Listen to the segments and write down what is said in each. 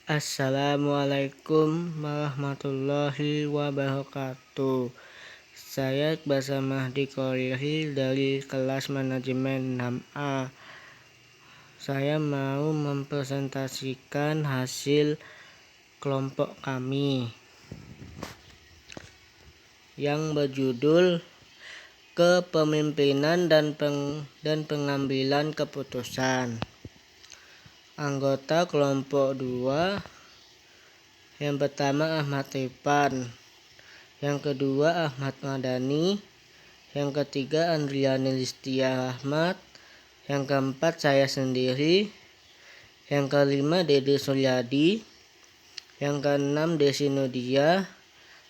Assalamualaikum warahmatullahi wabarakatuh. Saya bersama Mahdi Qorihi dari kelas manajemen 6A. Saya mau mempresentasikan hasil kelompok kami yang berjudul Kepemimpinan dan Pengambilan Keputusan. Anggota kelompok 2, yang pertama Ahmad Irfan, yang kedua Ahmad Madani, yang ketiga Andriani Listia Ahmad, yang keempat saya sendiri, yang kelima Dede Suryadi, yang keenam Desi Nudia,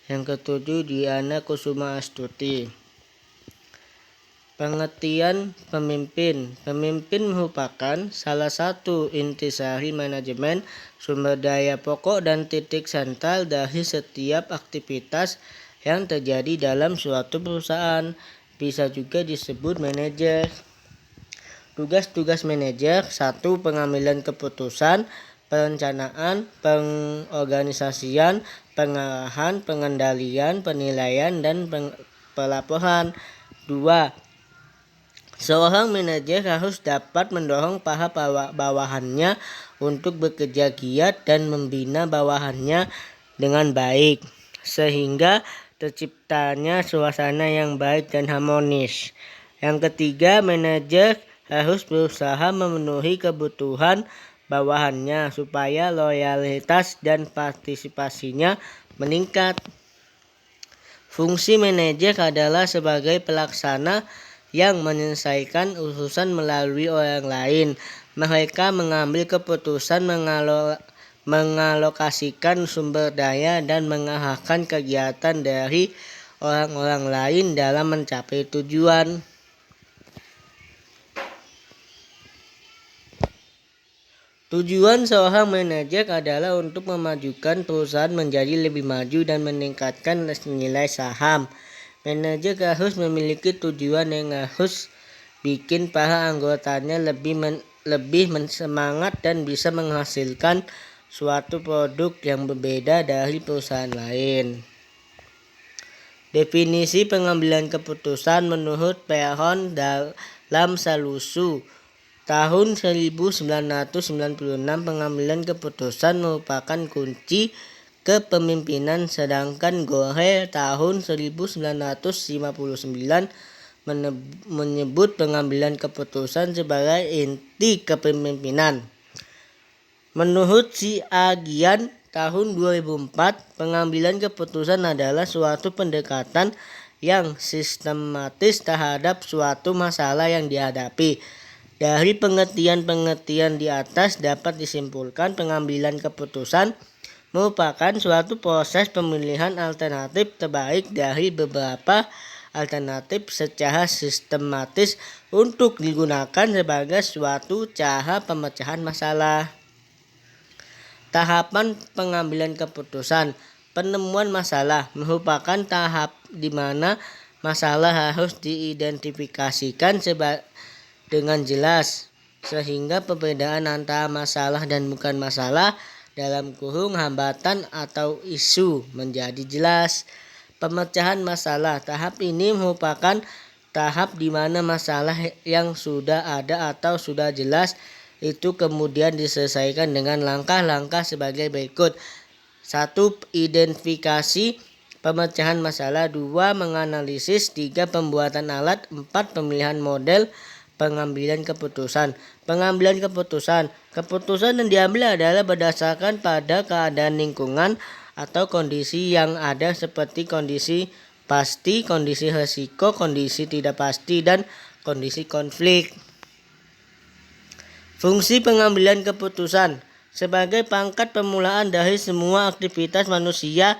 yang ketujuh Diana Kusuma Astuti. Pengertian pemimpin. Pemimpin merupakan salah satu intisari manajemen, sumber daya pokok dan titik sentral dari setiap aktivitas yang terjadi dalam suatu perusahaan. Bisa juga disebut manajer. Tugas-tugas manajer: 1. Pengambilan keputusan, perencanaan, pengorganisasian, pengarahan, pengendalian, penilaian, dan pelaporan. 2. Seorang manajer harus dapat mendorong para bawahannya untuk bekerja giat dan membina bawahannya dengan baik, sehingga terciptanya suasana yang baik dan harmonis. Yang ketiga, manajer harus berusaha memenuhi kebutuhan bawahannya supaya loyalitas dan partisipasinya meningkat. Fungsi manajer adalah sebagai pelaksana yang menyelesaikan urusan melalui orang lain. Mereka mengambil keputusan, mengalokasikan sumber daya, dan mengarahkan kegiatan dari orang-orang lain dalam mencapai tujuan. Tujuan seorang manajer adalah untuk memajukan perusahaan menjadi lebih maju dan meningkatkan nilai saham. Manajer harus memiliki tujuan yang harus bikin para anggotanya lebih semangat dan bisa menghasilkan suatu produk yang berbeda dari perusahaan lain. Definisi pengambilan keputusan menurut Peron dalam Salusu tahun 1996, pengambilan keputusan merupakan kunci kepemimpinan, sedangkan Gore tahun 1959 menyebut pengambilan keputusan sebagai inti kepemimpinan. Menurut Si Agian tahun 2004, pengambilan keputusan adalah suatu pendekatan yang sistematis terhadap suatu masalah yang dihadapi. Dari pengertian-pengertian di atas dapat disimpulkan pengambilan keputusan merupakan suatu proses pemilihan alternatif terbaik dari beberapa alternatif secara sistematis untuk digunakan sebagai suatu cara pemecahan masalah. Tahapan pengambilan keputusan. Penemuan masalah merupakan tahap di mana masalah harus diidentifikasikan dengan jelas, sehingga perbedaan antara masalah dan bukan masalah (hambatan atau isu) menjadi jelas. Pemecahan masalah. Tahap ini merupakan tahap di mana masalah yang sudah ada atau sudah jelas itu kemudian diselesaikan dengan langkah-langkah sebagai berikut. 1. Identifikasi pemecahan masalah. 2. Menganalisis. 3. Pembuatan alat. 4. Pemilihan model pengambilan keputusan. Pengambilan keputusan. Keputusan yang diambil adalah berdasarkan pada keadaan lingkungan atau kondisi yang ada seperti kondisi pasti, kondisi risiko, kondisi tidak pasti, dan kondisi konflik. Fungsi pengambilan keputusan. Sebagai pangkat permulaan dari semua aktivitas manusia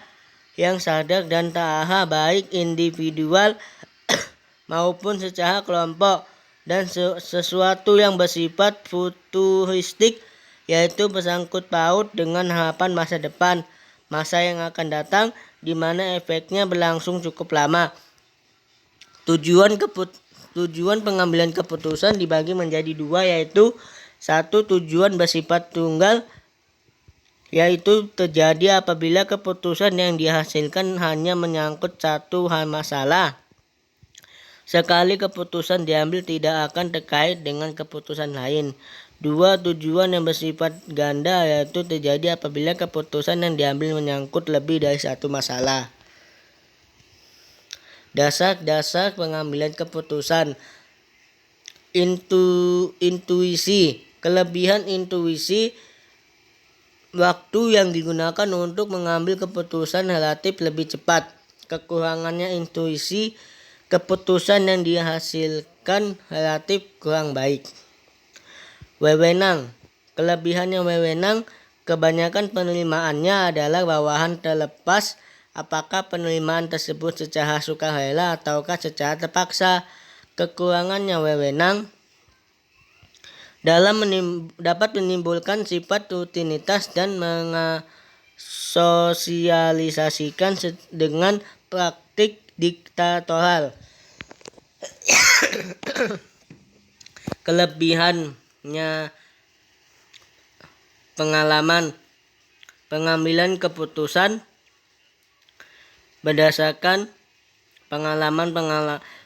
yang sadar dan terarah, baik individual maupun secara kelompok, dan sesuatu yang bersifat futuristik, yaitu bersangkut paut dengan harapan masa depan, masa yang akan datang, di mana efeknya berlangsung cukup lama. Tujuan pengambilan keputusan dibagi menjadi dua, yaitu 1. Tujuan bersifat tunggal, yaitu terjadi apabila keputusan yang dihasilkan hanya menyangkut satu hal masalah. Sekali keputusan diambil tidak akan terkait dengan keputusan lain. 2. Tujuan yang bersifat ganda yaitu terjadi apabila keputusan yang diambil menyangkut lebih dari satu masalah. Dasar-dasar pengambilan keputusan. Intuisi. Kelebihan intuisi, waktu yang digunakan untuk mengambil keputusan relatif lebih cepat. Kekurangannya intuisi, keputusan yang dihasilkan relatif kurang baik. Wewenang. Kelebihannya wewenang, kebanyakan penerimaannya adalah bawahan terlepas apakah penerimaan tersebut secara sukarela ataukah secara terpaksa. Kekurangannya wewenang dapat menimbulkan sifat rutinitas dan mengasosialisasikan dengan praktik diktatorial. Kelebihannya pengalaman. Pengambilan keputusan berdasarkan pengalaman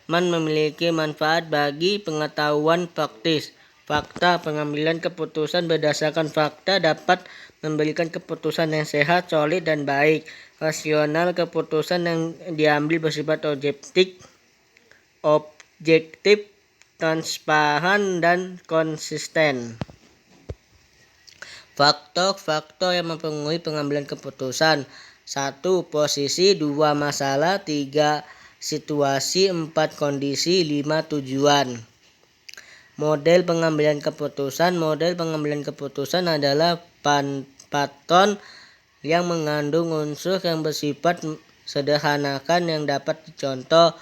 memiliki manfaat bagi pengetahuan praktis. Fakta. Pengambilan keputusan berdasarkan fakta dapat memberikan keputusan yang sehat, solid, dan baik. Rasional. Keputusan yang diambil bersifat objektif, transparan, dan konsisten. Faktor-faktor yang mempengaruhi pengambilan keputusan. 1. Posisi. 2. Masalah. 3. Situasi. 4. Kondisi. 5. Tujuan. Model pengambilan keputusan. Model pengambilan keputusan adalah patron yang mengandung unsur yang bersifat sederhanakan yang dapat dicontoh.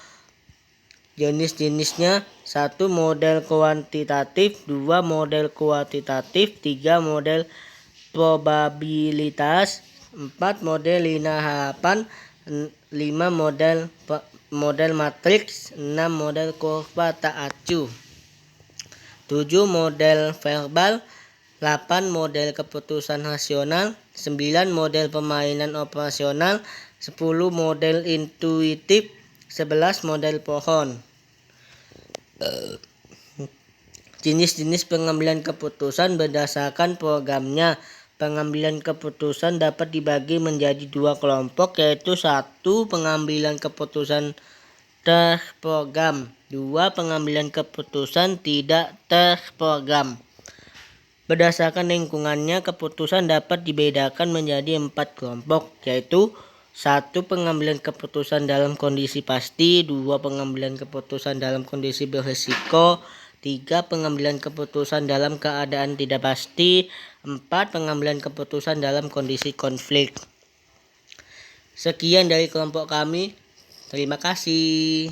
Jenis-jenisnya. 1. Model kuantitatif. 2. Model kualitatif. 3. Model probabilitas. 4. Model linear harapan. 5. Model matriks. 6. Model kurva tak acuh. 7. Model verbal. 8. Model keputusan rasional. 9. Model permainan operasional. 10. Model intuitif. 11. Model pohon. Jenis-jenis pengambilan keputusan berdasarkan programnya. Pengambilan keputusan dapat dibagi menjadi 2 kelompok, yaitu 1. Pengambilan keputusan terprogram. 2. Pengambilan keputusan tidak terprogram. Berdasarkan lingkungannya, keputusan dapat dibedakan menjadi 4 kelompok, yaitu 1. Pengambilan keputusan dalam kondisi pasti. 2. Pengambilan keputusan dalam kondisi berisiko. 3. Pengambilan keputusan dalam keadaan tidak pasti. 4. Pengambilan keputusan dalam kondisi konflik. Sekian dari kelompok kami. Terima kasih.